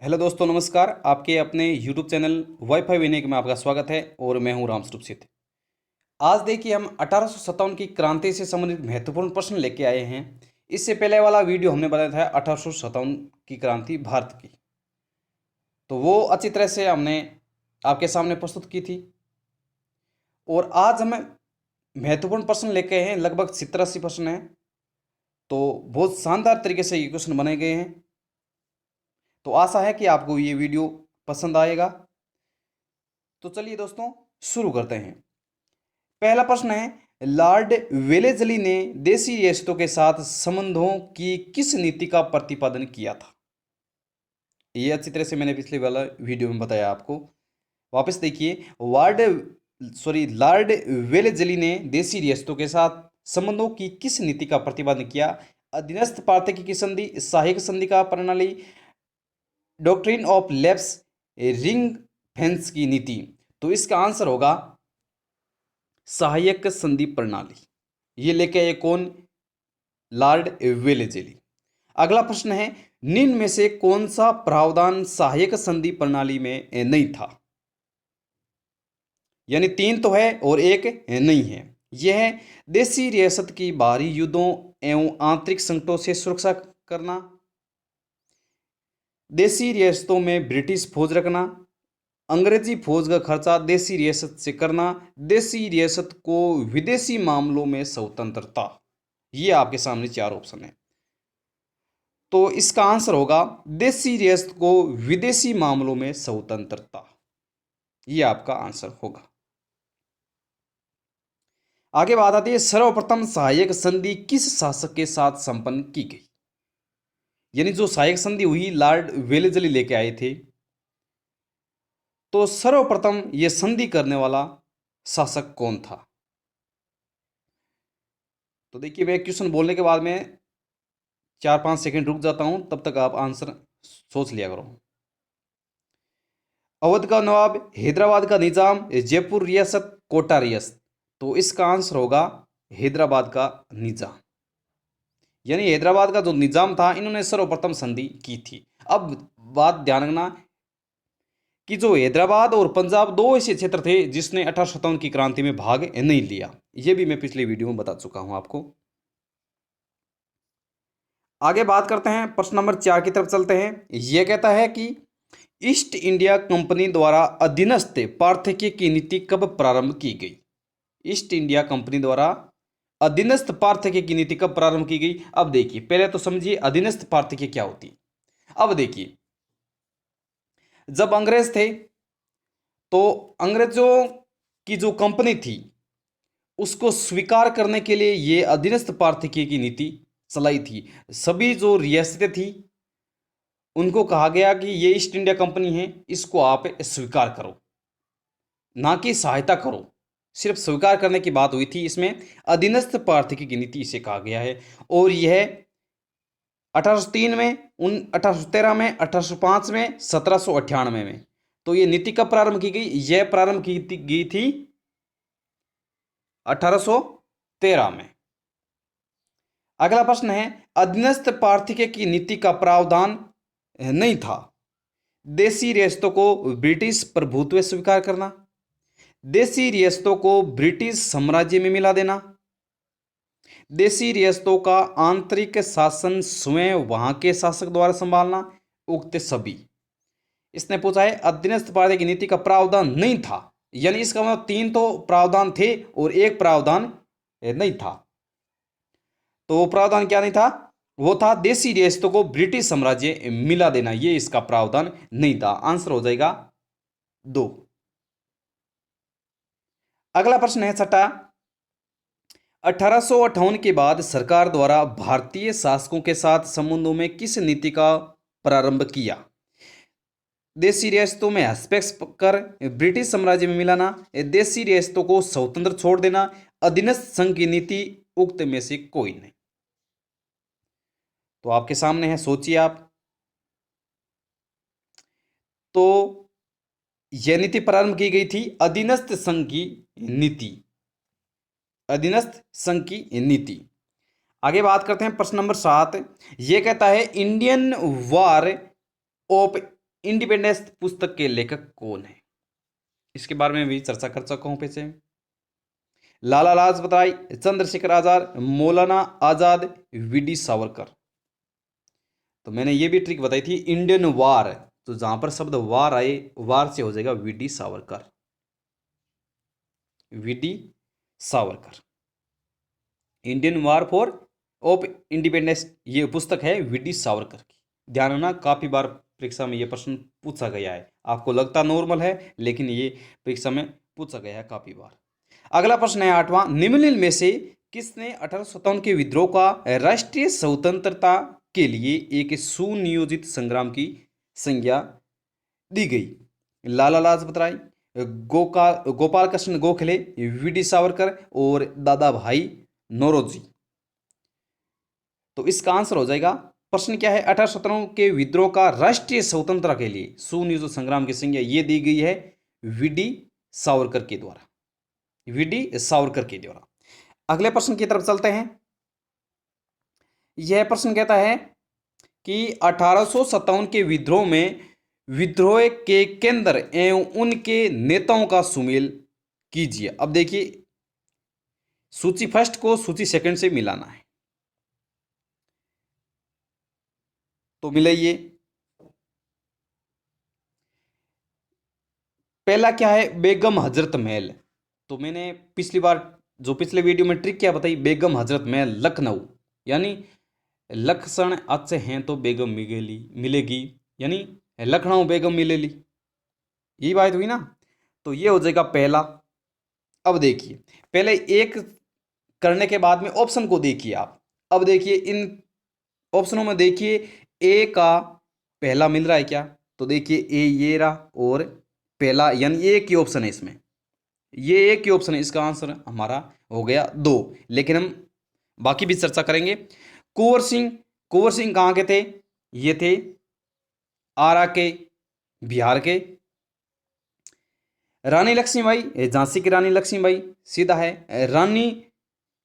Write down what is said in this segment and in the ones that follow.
Hello दोस्तों, नमस्कार। आपके अपने यूट्यूब चैनल वाईफाई विनय में आपका स्वागत है और मैं हूं रामस्वरूप सिद्ध। आज देखिए, हम 1857 की क्रांति से संबंधित महत्वपूर्ण प्रश्न लेके आए हैं। इससे पहले वाला वीडियो हमने बनाया था 1857 की क्रांति भारत की, तो वो अच्छी तरह से हमने आपके सामने प्रस्तुत की थी। और आज हमें महत्वपूर्ण प्रश्न लेके आए हैं, लगभग 70-80 प्रश्न हैं। तो बहुत शानदार तरीके से ये क्वेश्चन बनाए गए हैं। तो आशा है कि आपको ये वीडियो पसंद आएगा। तो चलिए दोस्तों, शुरू करते हैं। पहला प्रश्न है, लॉर्ड वेलेस्ली ने देशी रियासतों के साथ संबंधों की किस नीति का प्रतिपादन किया था? ये अच्छी तरह से मैंने पिछले वाला वीडियो में बताया आपको। वापस देखिए, लॉर्ड वेलेस्ली ने देशी रियासतों के साथ संबंधों की किस नीति का प्रतिपादन किया? अधीनस्थ पार्थकी की संधि, सहायक संधि का प्रणाली, doctrine of lapse, ring fence की नीति। तो इसका आंसर होगा सहायक संधि प्रणाली। ये लेके आए कौन? Lord Wellesley. अगला प्रश्न है, निम्न में से कौन सा प्रावधान सहायक संधि प्रणाली में नहीं था? यानी 3 तो है और एक नहीं है। यह है देशी रियासत की बाहरी युद्धों एवं आंतरिक संकटों से सुरक्षा करना, देशी रियासतों में ब्रिटिश फौज रखना, अंग्रेजी फौज का खर्चा देशी रियासत से करना, देशी रियासत को विदेशी मामलों में स्वतंत्रता। ये आपके सामने 4 ऑप्शन है। तो इसका आंसर होगा देशी रियासत को विदेशी मामलों में स्वतंत्रता। ये आपका आंसर होगा। आगे बात आती है, सर्वप्रथम सहायक संधि किस शासक के साथ संपन्न की गई? यानी जो सहायक संधि हुई लॉर्ड वेलेस्ली लेके आए थे, तो सर्वप्रथम यह संधि करने वाला शासक कौन था? तो देखिए, मैं क्वेश्चन बोलने के बाद में 4-5 सेकंड रुक जाता हूं, तब तक आप आंसर सोच लिया करो। अवध का नवाब, हैदराबाद का निजाम, जयपुर रियासत, कोटा रियासत। तो इसका आंसर होगा हैदराबाद का निजाम। यानी हैदराबाद का जो निजाम था, इन्होंने सर्वप्रथम संधि की थी। अब बात ध्यान रखना कि जो हैदराबाद और पंजाब दो ऐसे क्षेत्र थे जिसने 1857 की क्रांति में भाग नहीं लिया। यह भी मैं पिछले वीडियो में बता चुका हूं आपको। आगे बात करते हैं, प्रश्न नंबर 4 की तरफ चलते हैं। यह कहता है कि ईस्ट इंडिया कंपनी द्वारा अधीनस्थ पार्थक्य की नीति कब प्रारंभ की गई? ईस्ट इंडिया कंपनी द्वारा अधीनस्थ पार्थक्य की नीति कब प्रारंभ की गई? अब देखिए, पहले तो समझिए अधीनस्थ पार्थक्य क्या होती है। अब देखिए, जब अंग्रेज थे तो अंग्रेजों की जो कंपनी थी उसको स्वीकार करने के लिए ये अधीनस्थ पार्थक्य की नीति चलाई थी। सभी जो रियासतें थी उनको कहा गया कि ये ईस्ट इंडिया कंपनी है, इसको आप स्वीकार करो, ना कि सहायता करो। सिर्फ स्वीकार करने की बात हुई थी। इसमें अधीनस्थ पार्थक्य की नीति इसे कहा गया है। और यह 1803 में, 1813 में, 1805 में, 1798 में। तो ये नीति कब प्रारंभ की गई? यह प्रारंभ की गई थी 1813 में। अगला प्रश्न है, अधीनस्थ पार्थक्य की नीति का प्रावधान नहीं था देशी रियासतों को ब्रिटिश प्रभुत्व स्वीकार करना, देशी रियासतों को ब्रिटिश साम्राज्य में मिला देना, देशी रियासतों का आंतरिक शासन स्वयं वहां के शासक द्वारा संभालना, उक्त सभी। इसने पूछा है अधीनस्थ पार्थक्य की नीति का प्रावधान नहीं था, यानी इसका मतलब 3 तो प्रावधान थे और एक प्रावधान नहीं था। तो प्रावधान क्या नहीं था? वो था देशी रियासतों को ब्रिटिश साम्राज्य मिला देना। ये इसका प्रावधान नहीं था। आंसर हो जाएगा 2। अगला प्रश्न है 6, 1858 के बाद सरकार द्वारा भारतीय शासकों के साथ संबंधों में किस नीति का प्रारंभ किया? देशी रियासतों में हस्तक्षेप कर ब्रिटिश साम्राज्य में मिलाना, देशी रियासतों को स्वतंत्र छोड़ देना, अधीनस्थ संघ की नीति, उक्त में से कोई नहीं। तो आपके सामने है, सोचिए आप। तो यह नीति प्रारंभ की गई थी अधीनस्थ संघ की नीति, अधीनस्थ संघ की नीति। आगे बात करते हैं, प्रश्न नंबर 7। यह कहता है इंडियन वॉर ऑफ इंडिपेंडेंस पुस्तक के लेखक कौन है, इसके बारे में भी चर्चा कर चुका हूं पीछे। लाला लाजपत राय, चंद्रशेखर आजाद, मौलाना आजाद, वीडी सावरकर। तो मैंने ये भी ट्रिक बताई थी, इंडियन वार, तो जहां पर शब्द वार आए, वार से हो जाएगा VD Savarkar, VD Savarkar. Indian war for of independence, ये पुस्तक है वीडी सावरकर की। ध्यान रखना, काफी बार परीक्षा में ये प्रश्न पूछा गया है, आपको लगता नॉर्मल है लेकिन ये परीक्षा में पूछा गया है काफी बार। अगला प्रश्न है 8वां, निम्नलिखित में से किसने 1857 के विद्रोह का राष्ट्रीय स्वतंत्रता के लिए एक सुनियोजित संग्राम की संज्ञा दी गई? लाला लाजपत राय, गोपाल कृष्ण गोखले, वीडी सावरकर और दादा भाई नौरोजी। तो इसका आंसर हो जाएगा, प्रश्न क्या है, 1857 के विद्रोह का राष्ट्रीय स्वतंत्रता के लिए सुनियोजित संग्राम की संज्ञा ये दी गई है वीडी सावरकर के द्वारा, वीडी सावरकर के द्वारा। अगले प्रश्न की तरफ चलते हैं। यह प्रश्न कहता है कि 1857 के विद्रोह में विद्रोह के केंद्र एवं उनके नेताओं का सुमेल कीजिए। अब देखिए, सूची फर्स्ट को सूची सेकंड से मिलाना है, तो मिलाइए। पहला क्या है, बेगम हजरत महल। तो मैंने पिछली बार जो पिछले वीडियो में ट्रिक क्या बताई, बेगम हजरत महल लखनऊ, यानी लक्षण अच्छे हैं तो बेगम मिलेगी, यानी लखनऊ बेगम मिलेगी, यही बात हुई ना। तो ये हो जाएगा पहला। अब देखिए, पहले एक करने के बाद में ऑप्शन को देखिए आप। अब देखिए इन ऑप्शनों में देखिए ए का पहला मिल रहा है क्या, तो देखिए ए ये रहा और पहला, यानी एक ही ऑप्शन है इसमें, ये एक ही ऑप्शन है, इसका आंसर हमारा हो गया 2। लेकिन हम बाकी भी चर्चा करेंगे। कुंवर सिंह कहाँ के थे, ये थे आरा के, बिहार के। रानी लक्ष्मीबाई, झांसी की रानी लक्ष्मीबाई सीधा है। रानी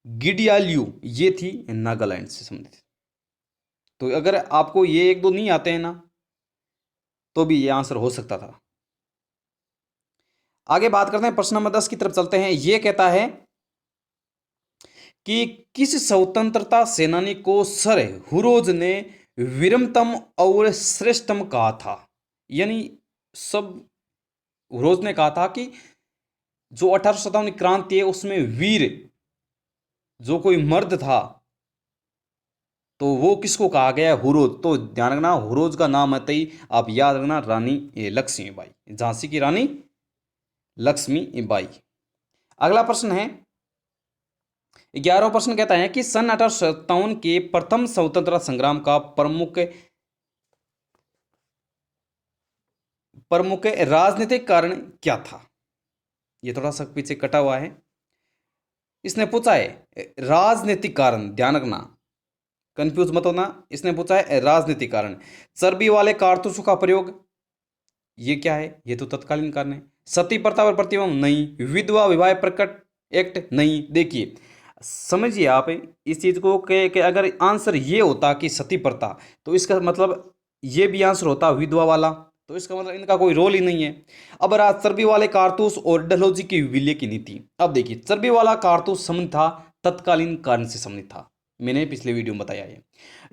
गिडियाल्यू, ये थी नागालैंड से संबंधित। तो अगर आपको ये एक दो नहीं आते हैं ना, तो भी ये आंसर हो सकता था। आगे बात करते हैं, प्रश्न नंबर 10 की तरफ चलते हैं। ये कहता है कि किस स्वतंत्रता सेनानी को सर हुरोज ने वीरतम और श्रेष्ठतम कहा था? यानी सब हुरोज ने कहा था कि जो 1857 क्रांति है उसमें वीर जो कोई मर्द था, तो वो किसको कहा गया है, हुरोज। तो ध्यान रखना, हुरोज का नाम आते ही आप याद रखना रानी लक्ष्मीबाई, झांसी की रानी लक्ष्मीबाई। अगला प्रश्न है 11वां प्रश्न कहता है कि सन 1857 के प्रथम स्वतंत्रता संग्राम का प्रमुख राजनीतिक कारण क्या था? ये थोड़ा सा पीछे कटा हुआ है, इसने पूछा है राजनीतिक कारण, ध्यान रखना, कंफ्यूज मत होना। इसने पूछा है राजनीतिक कारण। चर्बी वाले कारतूसों का प्रयोग, ये क्या है, ये तो तत्कालीन कारण है। सती प्रथा और प्रतिबंध, नहीं। विधवा विवाह प्रकट एक्ट, नहीं। देखिए समझिए आप इस चीज को कि अगर आंसर ये होता कि सती प्रथा, तो इसका मतलब ये भी आंसर होता विधवा वाला, तो इसका मतलब इनका कोई रोल ही नहीं है। अब रहा चर्बी वाले कारतूस और डलहौजी की विलय की नीति। अब देखिए, चर्बी वाला कारतूस संबंधित था, तत्कालीन कारण से संबंधित था, मैंने पिछले वीडियो में बताया है।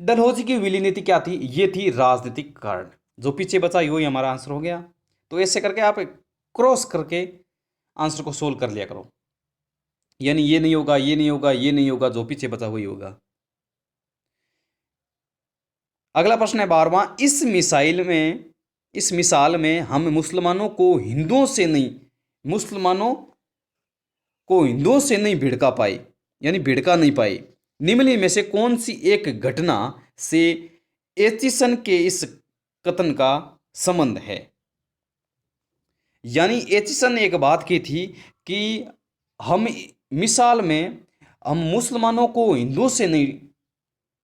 डलहौजी की विलय नीति क्या थी, ये थी राजनीतिक कारण। जो पीछे बचा वही हमारा आंसर हो गया। तो ऐसे करके आप क्रॉस करके आंसर को सोल्व कर लिया करो, यानी ये नहीं होगा, ये नहीं होगा, ये नहीं होगा, जो पीछे बचा वही होगा। अगला प्रश्न है 12वां, इस मिसाल में हम मुसलमानों को हिंदुओं से नहीं भिड़का पाए, यानी भिड़का नहीं पाए। निम्नलिखित में से कौन सी एक घटना से एचिसन के इस कथन का संबंध है? यानी एचिसन ने एक बात की थी कि हम मिसाल में हम मुसलमानों को हिंदुओं से नहीं,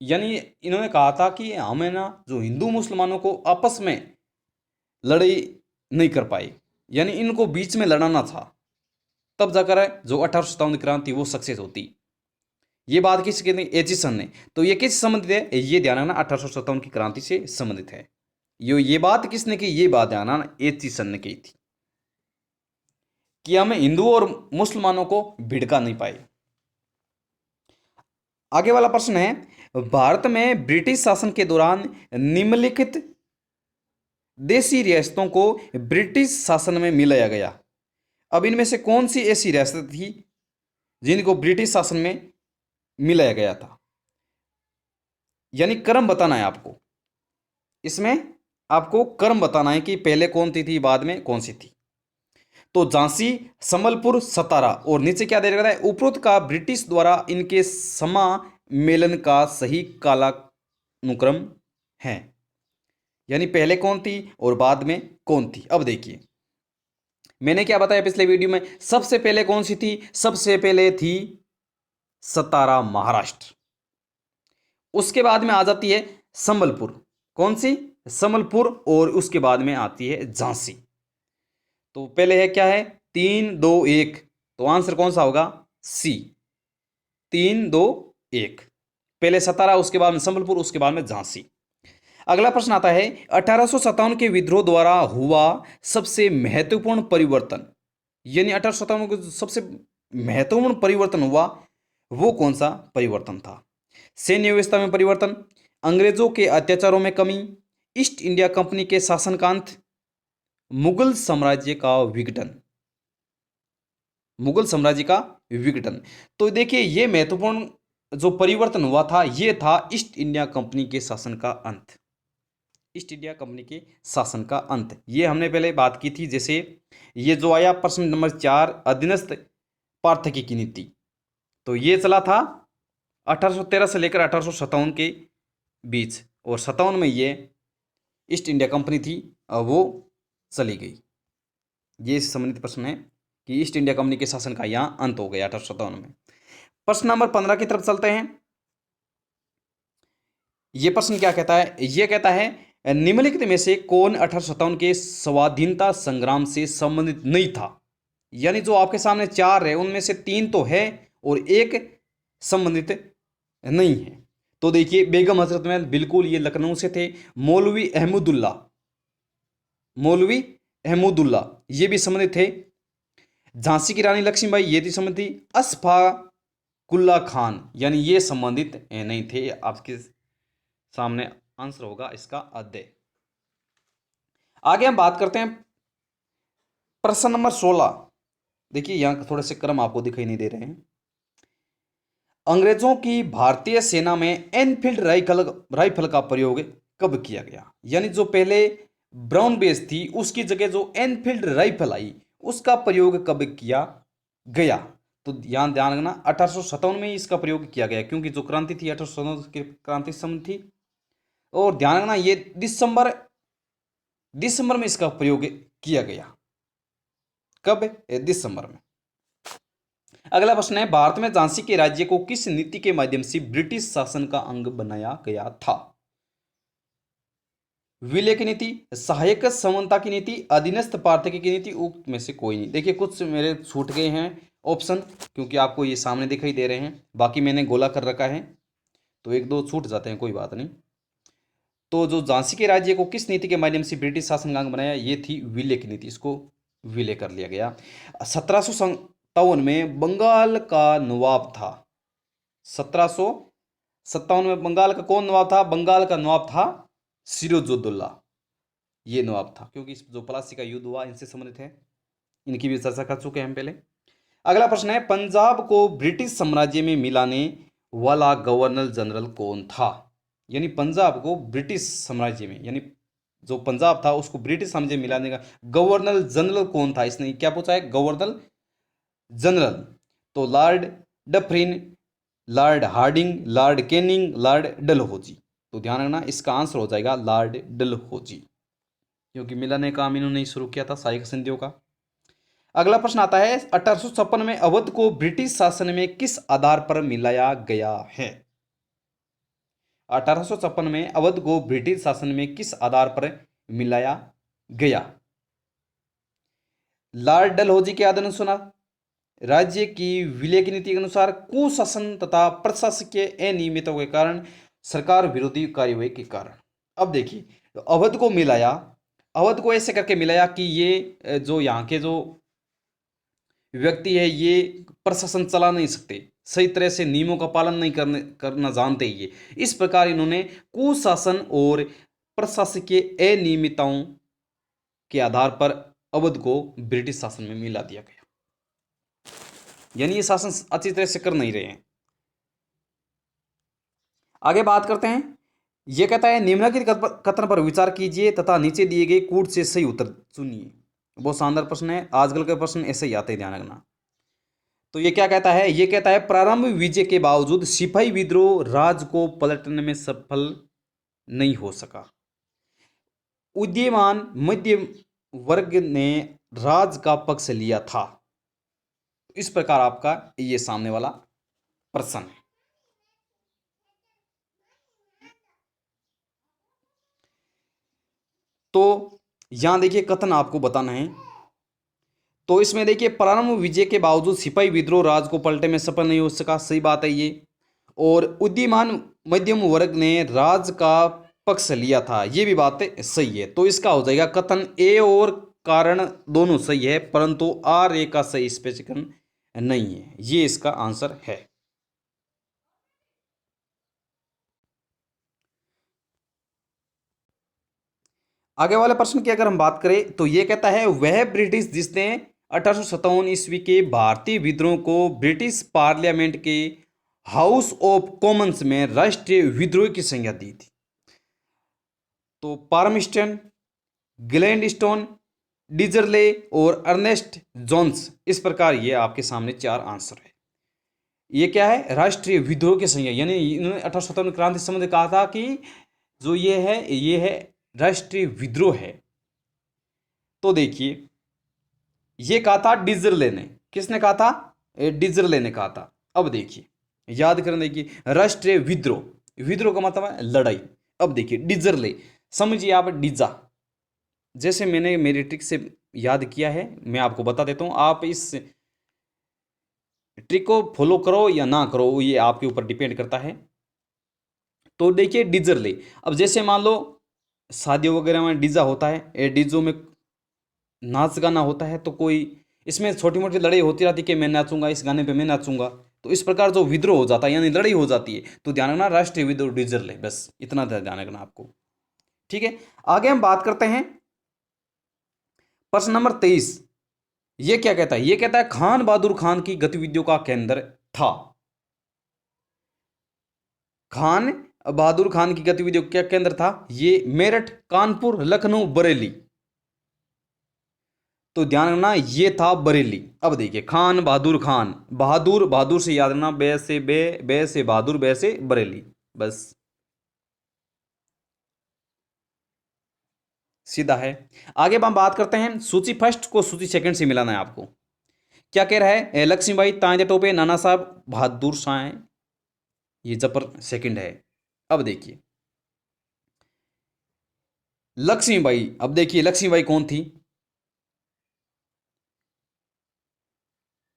यानी इन्होंने कहा था कि हमें ना जो हिंदू मुसलमानों को आपस में लड़ाई नहीं कर पाए, यानी इनको बीच में लड़ाना था, तब जाकर जो 1857 क्रांति वो सक्सेस होती। ये बात किसकी थी, एचिसन ने। तो ये किस संबंधित है, ये ध्यान रखना 1857 की क्रांति से संबंधित है। ये बात किसने की? ये बात है ना एचिसन ने की थी कि हम हिंदुओं और मुसलमानों को भिड़का नहीं पाए। आगे वाला प्रश्न है, भारत में ब्रिटिश शासन के दौरान निम्नलिखित देशी रियासतों को ब्रिटिश शासन में मिलाया गया। अब इनमें से कौन सी ऐसी रियासत थी जिनको ब्रिटिश शासन में मिलाया गया था? यानी क्रम बताना है आपको, इसमें आपको क्रम बताना है कि पहले कौन थी बाद में कौन सी थी। तो झांसी, संबलपुर, सतारा और नीचे क्या दे रखा है? उपरोक्त का ब्रिटिश द्वारा इनके समामेलन का सही कालानुक्रम है। यानी पहले कौन थी और बाद में कौन थी। अब देखिए मैंने क्या बताया पिछले वीडियो में, सबसे पहले कौन सी थी? सबसे पहले थी सतारा, महाराष्ट्र। उसके बाद में आ जाती है संबलपुर। कौन सी? संबलपुर। और उसके बाद में आती है झांसी। तो पहले है क्या है? 3 2 1। तो आंसर कौन सा होगा? सी, 3 2 1। पहले सतारा, उसके बाद में संबलपुर, उसके बाद में झांसी। अगला प्रश्न आता है, 1857 के विद्रोह द्वारा हुआ सबसे महत्वपूर्ण परिवर्तन, यानी 1857 को सबसे महत्वपूर्ण परिवर्तन हुआ वो कौन सा परिवर्तन था? सैन्य व्यवस्था में परिवर्तन, अंग्रेजों के अत्याचारों में कमी, ईस्ट इंडिया कंपनी के शासन का अंत, मुगल साम्राज्य का विघटन। मुगल साम्राज्य का विघटन। तो देखिए ये महत्वपूर्ण जो परिवर्तन हुआ था ये था ईस्ट इंडिया कंपनी के शासन का अंत। ईस्ट इंडिया कंपनी के शासन का अंत, ये हमने पहले बात की थी। जैसे ये जो आया प्रश्न नंबर 4, अधीनस्थ पार्थकी की नीति, तो ये चला था 1813 से लेकर 1857 के बीच, और 57 में ये ईस्ट इंडिया कंपनी थी वो चली गई। ये संबंधित प्रश्न है कि ईस्ट इंडिया कंपनी के शासन का यहाँ अंत हो गया 1857 में। प्रश्न नंबर 15 की तरफ चलते हैं। ये प्रश्न क्या कहता है? ये कहता है निम्नलिखित में से कौन 1857 के स्वाधीनता संग्राम से संबंधित नहीं था? यानी जो आपके सामने 4 है उनमें से 3 तो है और 1 संबंधित नहीं है। तो देखिए बेगम हजरत महल, बिल्कुल ये लखनऊ से थे। मौलवी अहमदुल्ला, मौलवी अहमदुल्ला ये भी संबंधित थे। झांसी की रानी लक्ष्मीबाई ये थी संबंधित। अशफाकुल्ला खान यानी ये संबंधित नहीं थे। आपके सामने आंसर होगा इसका अध्याय। आगे हम बात करते हैं प्रश्न नंबर 16। देखिए यहां थोड़े से क्रम आपको दिखाई नहीं दे रहे हैं। अंग्रेजों की भारतीय सेना में एनफील्ड राइफल का प्रयोग कब किया गया? यानी जो पहले ब्राउन बेस थी उसकी जगह जो एनफील्ड राइफल आई उसका प्रयोग कब किया गया? तो ध्यान रखना 1857 में ही इसका प्रयोग किया गया, क्योंकि जो क्रांति थी 1857 की क्रांति समय थी। और ध्यान रखना ये दिसंबर में इसका प्रयोग किया गया। कब? दिसंबर में। अगला प्रश्न है, भारत में झांसी के राज्य को किस नीति के माध्यम से ब्रिटिश शासन का अंग बनाया गया था? विलय की नीति, सहायक समानता की नीति, अधीनस्थ पार्थकी की नीति, उक्त में से कोई नहीं। देखिए कुछ मेरे छूट गए हैं ऑप्शन, क्योंकि आपको ये सामने दिखाई दे रहे हैं, बाकी मैंने गोला कर रखा है तो 1 2 छूट जाते हैं, कोई बात नहीं। तो जो झांसी के राज्य को किस नीति के माध्यम से ब्रिटिश शासन का अंग बनाया, ये थी विलय की नीति, इसको विलय कर लिया गया। 1757 में बंगाल का नवाब था। 1757 में बंगाल का कौन नवाब था? बंगाल का नवाब था सिराजुद्दौला, ये नवाब था, क्योंकि जो प्लासी का युद्ध हुआ इनसे संबंधित है, इनकी भी चर्चा कर चुके हैं हम पहले। अगला प्रश्न है, पंजाब को ब्रिटिश साम्राज्य में मिलाने वाला गवर्नर जनरल कौन था? यानी पंजाब को ब्रिटिश साम्राज्य में, यानी जो पंजाब था उसको ब्रिटिश साम्राज्य में मिलाने का गवर्नर जनरल कौन था? इसने क्या पूछा है? Governor general. तो lord Dufferin, lord Hardinge, lord Canning, lord Dalhousie. तो ध्यान रखना इसका आंसर हो जाएगा लॉर्ड डलहौजी, क्योंकि मिलाने का काम इन्होंने शुरू किया था सहायक संधियों का। अगला प्रश्न आता है, 1856 में अवध को ब्रिटिश शासन में किस आधार पर मिलाया गया है? 1856 में अवध को ब्रिटिश शासन में किस आधार पर मिलाया गया? लॉर्ड डलहौजी के आदेशानुसार, राज्य की विलय की नीति के अनुसार, कुशासन तथा प्रशासकीय अनियमितताओं के कारण, सरकार विरोधी कार्यवाही के कारण। अब देखिए तो अवध को मिलाया, अवध को ऐसे करके मिलाया कि ये जो यहाँ के जो व्यक्ति है ये प्रशासन चला नहीं सकते, सही तरह से नियमों का पालन नहीं करना जानते ये। इस प्रकार इन्होंने कुशासन और प्रशासकीय अनियमितताओं के आधार पर अवध को ब्रिटिश शासन में मिला दिया गया। यानी ये शासन अच्छी तरह से कर नहीं रहे हैं। आगे बात करते हैं। यह कहता है निम्नलिखित कथन पर विचार कीजिए तथा नीचे दिए गए कूट से सही उत्तर चुनिए। बहुत शानदार प्रश्न है, आजकल के प्रश्न ऐसे ही आते हैं, ध्यान रखना। तो ये क्या कहता है, ये कहता है प्रारंभ विजय के बावजूद सिपाही विद्रोह राज को पलटने में सफल नहीं हो सका। उदीयमान मध्य वर्ग ने राज का पक्ष लिया था। इस प्रकार आपका ये सामने वाला प्रश्न है। तो यहां देखिए कथन आपको बताना है। तो इसमें देखिए प्रारंभ विजय के बावजूद सिपाही विद्रोह राज को पलटे में सफल नहीं हो सका, सही बात है ये। और उदीयमान मध्यम वर्ग ने राज का पक्ष लिया था, ये भी बात सही है। तो इसका हो जाएगा कथन ए और कारण दोनों सही है, परंतु आर ए का सही स्पेसिफिकेशन नहीं है, ये इसका आंसर है। आगे वाले प्रश्न की अगर हम बात करें तो यह कहता है वह ब्रिटिश जिसने 1857 ईस्वी के भारतीय विद्रोह को ब्रिटिश पार्लियामेंट के हाउस ऑफ कॉमन्स में राष्ट्रीय विद्रोह की संज्ञा दी थी। तो पार्मस्टन, ग्लैडस्टोन, डिजरले और अर्नेस्ट जोन्स, इस प्रकार ये आपके सामने चार आंसर है। ये क्या है, राष्ट्रीय विद्रोह की संज्ञा, यानी इन्होंने 1857 क्रांति संबंध कहा था कि जो ये है राष्ट्रीय विद्रोह है। तो देखिए ये कहा था डिजरले ने, किसने कहा था, डिजरले ने कहा था। अब देखिए याद करने, देखिए राष्ट्रीय विद्रोह, विद्रोह का मतलब है लड़ाई। अब देखिए डिजरले, समझिए आप डिजा, जैसे मैंने मेरी ट्रिक से याद किया है, मैं आपको बता देता हूं, आप इस ट्रिक को फॉलो करो या ना करो ये आपके ऊपर डिपेंड करता है। तो देखिए डिजरले, अब जैसे मान लो शादियों वगैरह में डीजा होता है, डीजों में नाच गाना होता है, तो कोई इसमें छोटी मोटी लड़ाई होती रहती कि मैं नाचूंगा, इस गाने पे मैं नाचूंगा। तो इस प्रकार जो विद्रोह हो जाता है यानी लड़ाई हो जाती है, तो ध्यान रखना राष्ट्रीय विद्रोह डिजरले, बस इतना ध्यान रखना आपको। ठीक है, आगे हम बात करते हैं प्रश्न नंबर 23। ये क्या कहता है, ये कहता है खान बहादुर खान की गतिविधियों का केंद्र था। खान बहादुर खान की गतिविधियों का केंद्र था, ये मेरठ, कानपुर, लखनऊ, बरेली। तो ध्यान रखना ये था बरेली। अब देखिए खान बहादुर खान, बहादुर, बहादुर से याद रखना, बे से बे से बहादुर, बे से बरेली, बस सीधा है। आगे हम बात करते हैं सूची फर्स्ट को सूची सेकंड से मिलाना है आपको। क्या कह रहा है, लक्ष्मीबाई, तांत्या टोपे, नाना साहब, बहादुर शाह, ये जबर सेकंड है। अब देखिए लक्ष्मीबाई, अब देखिए लक्ष्मीबाई कौन थी,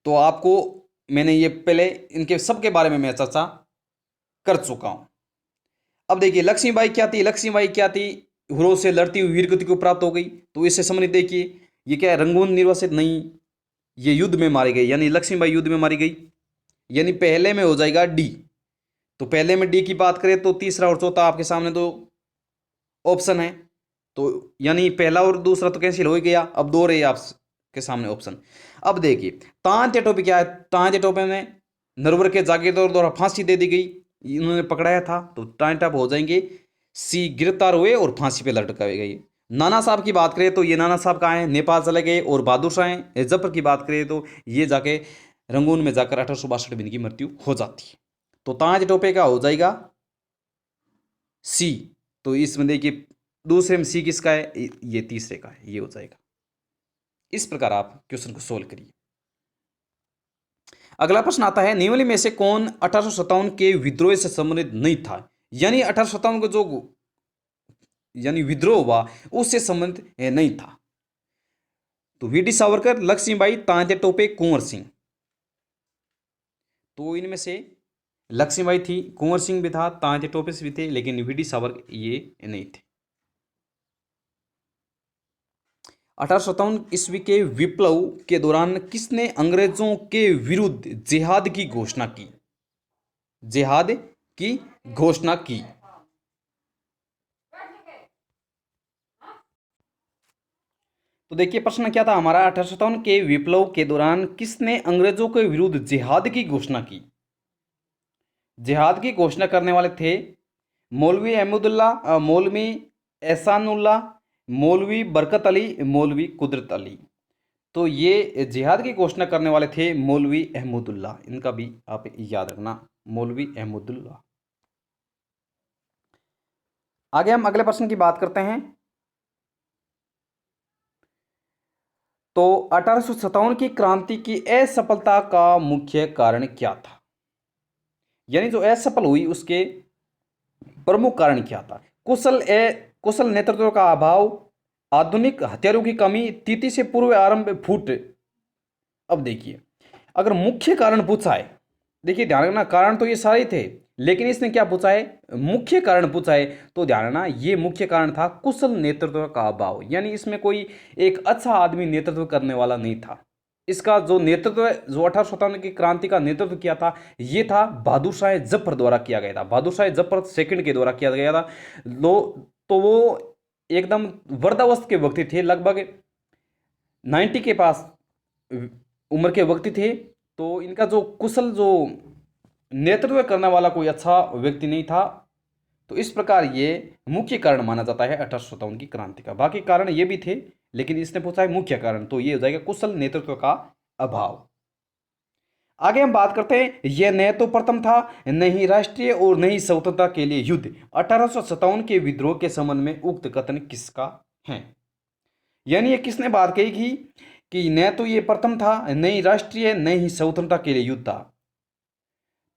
तो आपको मैंने ये पहले इनके सबके बारे में मैं चर्चा कर चुका हूं। अब देखिए लक्ष्मीबाई क्या थी, लक्ष्मीबाई क्या थी, हुरों से लड़ती हुई वीर गति को प्राप्त हो गई। तो इससे संबंधित देखिए ये क्या है, रंगून निर्वासित नहीं, ये युद्ध में मारी गई, यानी लक्ष्मीबाई युद्ध में मारी गई, यानी पहले में हो जाएगा डी। तो पहले में डी की बात करें तो तीसरा और चौथा आपके सामने दो ऑप्शन है, तो यानी पहला और दूसरा तो कैंसिल हो ही गया, अब दो रहे आपके सामने ऑप्शन। अब देखिए तांत्या टोपे क्या है, तांत्या टोपे में नरवर के जागीरदार द्वारा फांसी दे दी गई, इन्होंने पकड़ाया था, तो तांत्या हो जाएंगे सी, गिरफ्तार हुए और फांसी पे लटकाए गए। नाना साहब की बात करें तो ये नाना साहब कहाँ हैं, नेपाल चले गए। और बहादुर शाह जफर की बात करें तो ये जाके रंगून में जाकर 1862 में इनकी मृत्यु हो जाती है। तो तांत्या टोपे का हो जाएगा सी। तो इसमें देखिए दूसरे में सी किसका है, ये तीसरे का है, ये हो जाएगा। इस प्रकार आप क्वेश्चन को सोल्व करिए। अगला प्रश्न आता है निम्नलिखित में से कौन 1857 के विद्रोह से संबंधित नहीं था, यानी 1857 को जो यानी विद्रोह हुआ उससे संबंधित नहीं था। तो वीडी सावरकर, लक्ष्मीबाई, तांत्या टोपे, कुंवर सिंह। तो इनमें से लक्ष्मीबाई थी, कुंवर सिंह भी था, तांत्या टोपे भी थे, लेकिन वीडी सावरकर ये नहीं थे। 1857 ईस्वी के विप्लव के दौरान किसने अंग्रेजों के विरुद्ध जिहाद की घोषणा की? जिहाद की घोषणा की। तो देखिए प्रश्न क्या था हमारा, 1857 के विप्लव के दौरान किसने अंग्रेजों के विरुद्ध जिहाद की घोषणा की? जिहाद की घोषणा करने वाले थे मौलवी अहमदुल्ला, मौलवी एहसानुल्लाह, मौलवी बरकत अली, मौलवी कुदरत अली। तो ये जिहाद की घोषणा करने वाले थे मौलवी अहमदुल्ला, इनका भी आप याद रखना, मौलवी अहमदुल्ला। आगे हम अगले प्रश्न की बात करते हैं। तो 1857 की क्रांति की असफलता का मुख्य कारण क्या था? यानी जो असफल हुई उसके प्रमुख कारण क्या था? कुशल नेतृत्व का अभाव, आधुनिक हथियारों की कमी, तिथि से पूर्व आरंभ फूट। अब देखिए अगर मुख्य कारण पूछा है, देखिए ध्यान रखना कारण तो ये सारे थे, लेकिन इसने क्या पूछा है, मुख्य कारण पूछा है। तो ध्यान रखना ये मुख्य कारण था कुशल नेतृत्व का अभाव, यानी इसमें कोई एक अच्छा आदमी नेतृत्व करने वाला नहीं था। इसका जो नेतृत्व, जो 1857 की क्रांति का नेतृत्व किया था, ये था बहादुर शाह जफर द्वारा किया गया था, बहादुर शाह जफर सेकंड के द्वारा किया गया था। लो तो वो एकदम वृद्धावस्था के व्यक्ति थे, लगभग 90 के पास उम्र के व्यक्ति थे। तो इनका जो कुशल, जो नेतृत्व करने वाला कोई अच्छा व्यक्ति नहीं था। तो इस प्रकार ये मुख्य कारण माना जाता है 1857 की क्रांति का। बाकी कारण ये भी थे, लेकिन इसने पूछा है मुख्य कारण, तो ये हो जाएगा कुशल नेतृत्व का अभाव। आगे हम बात करते हैं, यह न तो प्रथम था, न ही राष्ट्रीय और न ही स्वतंत्रता के लिए युद्ध। 1857 के विद्रोह के संबंध में उक्त कथन किसका है? यानी ये किसने बात कही थी कि न तो ये प्रथम था, न ही राष्ट्रीय, न ही स्वतंत्रता के लिए युद्ध था।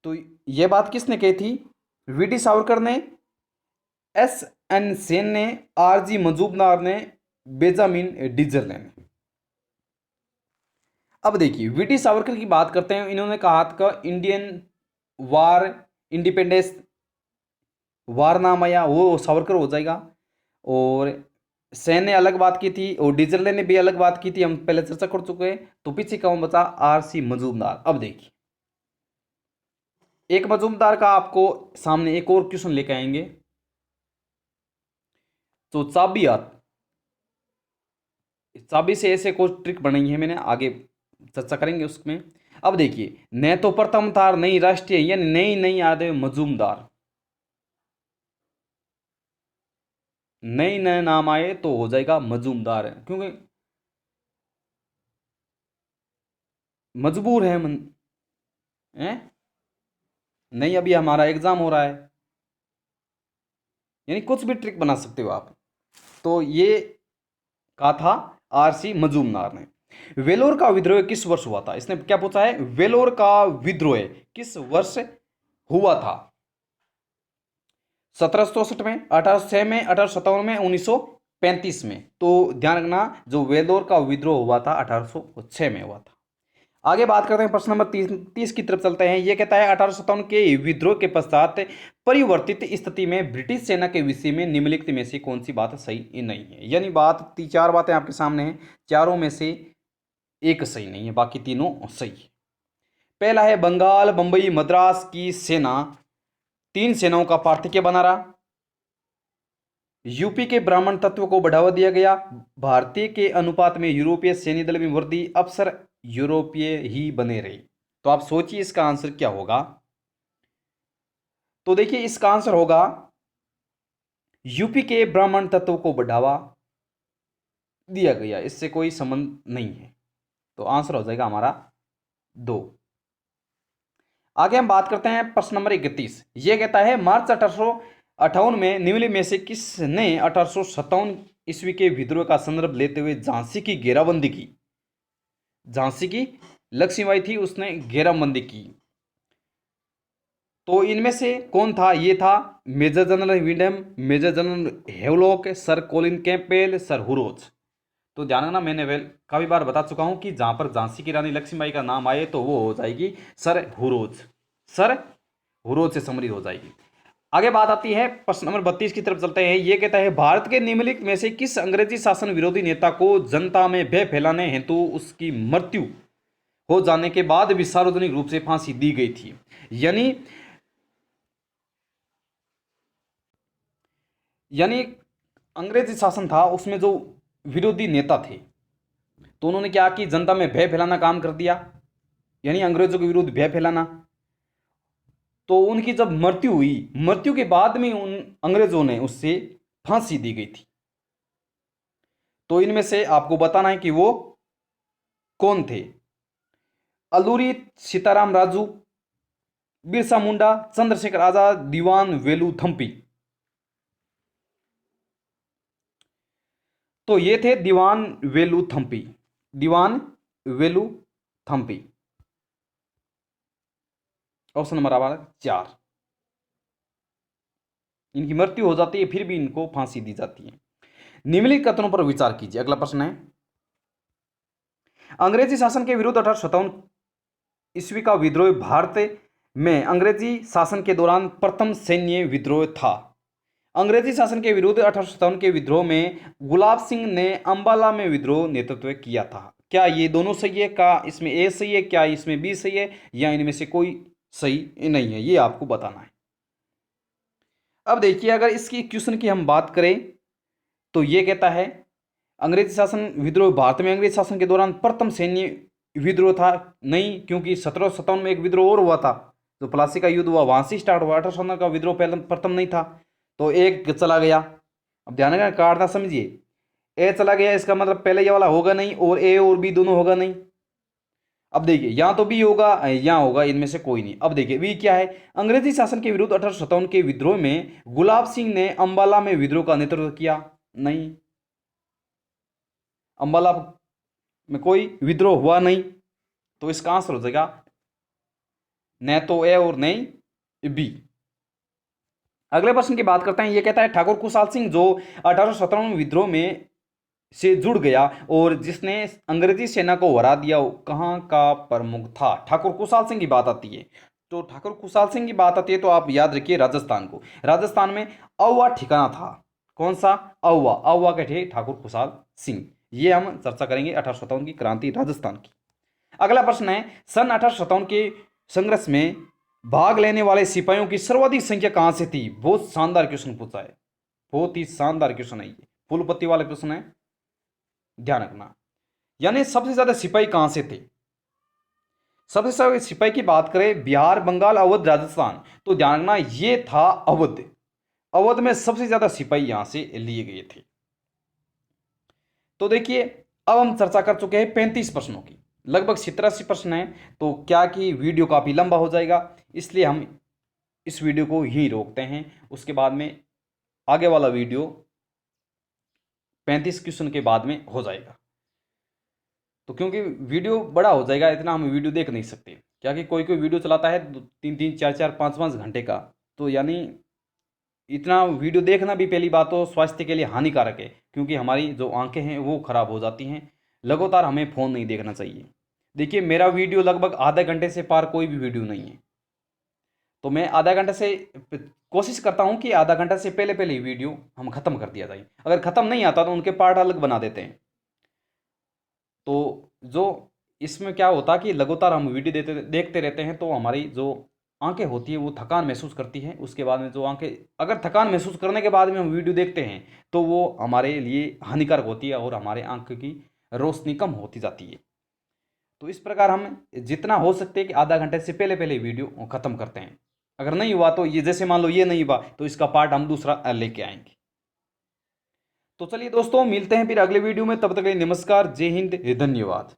तो यह बात किसने कही थी? वीडी सावरकर ने, एस एन सेन ने, आरजी मजूमदार ने, बेंजामिन डिसरले ने। अब देखिए वीडी सावरकर की बात करते हैं। इन्होंने कहा था इंडियन वार, इंडिपेंडेंस वार नाम आया, वो सावरकर हो जाएगा। और सेन ने अलग बात की थी और डिसरले ने भी अलग बात की थी, हम पहले चर्चा कर चुके हैं। तो पीछे कौन बचा? आरसी मजूमदार। अब देखिए एक मजूमदार का आपको सामने एक और क्वेश्चन लेके आएंगे। तो चाबी से ऐसे कोई ट्रिक बनाई है मैंने, आगे चर्चा करेंगे उसमें। अब देखिए न तो प्रथम था, नई राष्ट्रीय, यानी नई नई आदे मजूमदार, नई नए नाम आए तो हो जाएगा मजूमदार है, क्योंकि मजबूर है नहीं, अभी हमारा एग्जाम हो रहा है, यानी कुछ भी ट्रिक बना सकते हो आप। तो ये कहा था आरसी मजूमदार ने। वेलोर का विद्रोह किस वर्ष हुआ था? इसने क्या पूछा है, वेलोर का विद्रोह किस वर्ष हुआ था? 1764 में, 1806 में, 1857 में, 1935 में। तो ध्यान रखना जो वेलोर का विद्रोह हुआ था 1806 में हुआ था। आगे बात करते हैं, प्रश्न नंबर 30 की तरफ चलते हैं। यह कहता है 1857 के विद्रोह के पश्चात परिवर्तित स्थिति में ब्रिटिश सेना के विषय में निम्नलिखित में से कौन सी बात सही नहीं है? यानी बात चार बातें आपके सामने हैं, चारों में से एक सही नहीं है, बाकी तीनों सही है। पहला है बंगाल, बंबई, मद्रास की सेना तीन सेनाओं का पार्थक्य बना रहा। यूपी के ब्राह्मण तत्व को बढ़ावा दिया गया। भारतीय के अनुपात में यूरोपीय सैन्य दल में वृद्धि, अफसर यूरोपीय ही बने रहे। तो आप सोचिए इसका आंसर क्या होगा? तो देखिए इसका आंसर होगा यूपी के ब्राह्मण तत्व को बढ़ावा दिया गया, इससे कोई संबंध नहीं है। तो आंसर हो जाएगा हमारा 2। आगे हम बात करते हैं प्रश्न नंबर 31। यह कहता है मार्च 1858 में निम्नलिखित में से किसने 1857 ईस्वी के विद्रोह का संदर्भ लेते हुए झांसी की घेराबंदी की? झांसी की लक्ष्मीबाई थी, उसने घेराबंदी की। तो इनमें से कौन था? ये था major general Windham, major general Havelock, sir Colin Campbell, sir Hugh Rose. तो ध्यान रखना, मैंने काफी बार बता चुका हूं कि जहां पर झांसी की रानी लक्ष्मीबाई का नाम आए तो वो हो जाएगी सर हुरोज, सर हुरोज से समरी हो जाएगी। आगे बात आती है प्रश्न नंबर 32 की तरफ चलते हैं। ये कहता है भारत के निम्नलिखित में से किस अंग्रेजी शासन विरोधी नेता को जनता में भय फैलाने हेतु उसकी मृत्यु हो जाने के बाद भी सार्वजनिक रूप से फांसी दी गई थी। यानी अंग्रेजी शासन था, उसमें जो विरोधी नेता थे तो उन्होंने क्या कि जनता में भय फैलाना काम कर दिया, यानी अंग्रेजों के विरुद्ध भय फैलाना। तो उनकी जब मृत्यु हुई, मृत्यु के बाद में उन अंग्रेजों ने उससे फांसी दी गई थी। तो इनमें से आपको बताना है कि वो कौन थे। अल्लूरी सीताराम राजू, बिरसा मुंडा, चंद्रशेखर आजाद, दीवान वेलु थम्पी। तो ये थे दीवान वेलु थम्पी, दीवान वेलु थम्पी। ऑप्शन नंबर हमारा 4। इनकी मृत्यु हो जाती है, फिर भी इनको फांसी दी जाती है। निम्नलिखित कथनों पर विचार कीजिए। अगला प्रश्न है, अंग्रेजी शासन के विरुद्ध 1857 ईस्वी का विद्रोह भारत में अंग्रेजी शासन के दौरान प्रथम सैन्य विद्रोह था। अंग्रेजी शासन के विरुद्ध 1857 के विद्रोह में गुलाब सिंह ने अंबाला में विद्रोह नेतृत्व किया था। क्या ये दोनों सही है? क्या इसमें ए सही है? क्या इसमें बी सही है? या इनमें से कोई सही नहीं है? ये आपको बताना है। अब देखिए, अगर इसकी क्वेश्चन की हम बात करें तो ये कहता है अंग्रेजी शासन विद्रोह भारत में अंग्रेजी शासन के दौरान प्रथम सैन्य विद्रोह था। नहीं, क्योंकि 1757 में एक विद्रोह और हुआ था, जो प्लासी का युद्ध हुआ, वहां से स्टार्ट हुआ। 1857 का विद्रोह पहले प्रथम नहीं था, तो एक चला गया। अब ध्यान रखना, काटना समझिए। ए चला गया, इसका मतलब पहले ये वाला होगा नहीं, और ए और बी दोनों होगा नहीं। अब देखिए, या तो बी होगा या होगा, इनमें से कोई नहीं। अब देखिए बी क्या है, अंग्रेजी शासन के विरुद्ध 1857 के विद्रोह में गुलाब सिंह ने अंबाला में विद्रोह का नेतृत्व किया। नहीं, अंबाला में कोई विद्रोह हुआ नहीं, तो इसका आंसर हो जाएगा न तो ए और नहीं बी। अगले प्रश्न की बात करते हैं। यह कहता है ठाकुर खुशहाल सिंह जो 1857 में विद्रोह में से जुड़ गया और जिसने अंग्रेजी सेना को हरा दिया, कहाँ का प्रमुख था? ठाकुर खुशहाल सिंह की बात आती है। तो ठाकुर खुशहाल सिंह की बात आती है तो आप याद रखिए राजस्थान को। राजस्थान में औवा ठिकाना था। कौन सा? औवा। औवा के थे ठाकुर खुशहाल सिंह। ये हम चर्चा करेंगे 1857 की क्रांति राजस्थान की। अगला प्रश्न है, सन 1857 के संघर्ष में भाग लेने वाले सिपाहियों की सर्वाधिक संख्या कहां से थी? बहुत शानदार क्वेश्चन पूछा है, बहुत ही शानदार क्वेश्चन है, ये फुल पत्ती वाला क्वेश्चन है, ध्यान रखना। यानी सबसे ज्यादा सिपाही कहां से थे? सबसे ज्यादा सिपाही की बात करें बिहार, बंगाल, अवध, राजस्थान, तो ध्यान रखना ये था अवध। अवध में सबसे ज्यादा सिपाही यहां से लिए गए थे। तो देखिए, अब हम चर्चा कर चुके हैं 35 प्रश्नों की, लगभग 87 प्रश्न है। तो क्या कि वीडियो काफी लंबा हो जाएगा, इसलिए हम इस वीडियो को यहीं रोकते हैं। उसके बाद में आगे वाला वीडियो 35 क्वेश्चन के बाद में हो जाएगा। तो क्योंकि वीडियो बड़ा हो जाएगा, इतना हम वीडियो देख नहीं सकते। क्या कि कोई कोई वीडियो चलाता है 3-3, 4-4, 5-5 घंटे का, तो यानी इतना वीडियो देखना भी पहली बात तो स्वास्थ्य के लिए हानिकारक है, क्योंकि हमारी जो आंखें हैं वो खराब हो जाती हैं। लगातार हमें फ़ोन नहीं देखना चाहिए। देखिए, मेरा वीडियो लगभग आधे घंटे से पार कोई भी वीडियो नहीं है, तो मैं आधा घंटे से कोशिश करता हूं कि आधा घंटा से पहले पहले ही वीडियो हम ख़त्म कर दिया जाए। अगर ख़त्म नहीं आता तो उनके पार्ट अलग बना देते हैं। तो जो इसमें क्या होता कि लगातार हम वीडियो देखते रहते हैं, तो हमारी जो आंखें होती है वो थकान महसूस करती हैं। उसके बाद में जो आंखें, अगर थकान महसूस करने के बाद में हम वीडियो देखते हैं तो वो हमारे लिए हानिकारक होती है और हमारे आंख की रोशनी कम होती जाती है। तो इस प्रकार हम जितना हो सकते हैं कि आधा घंटे से पहले पहले वीडियो ख़त्म करते हैं। अगर नहीं हुआ तो ये, जैसे मान लो ये नहीं हुआ, तो इसका पार्ट हम दूसरा लेके आएंगे। तो चलिए दोस्तों, मिलते हैं फिर अगले वीडियो में। तब तक के लिए नमस्कार, जय हिंद, धन्यवाद।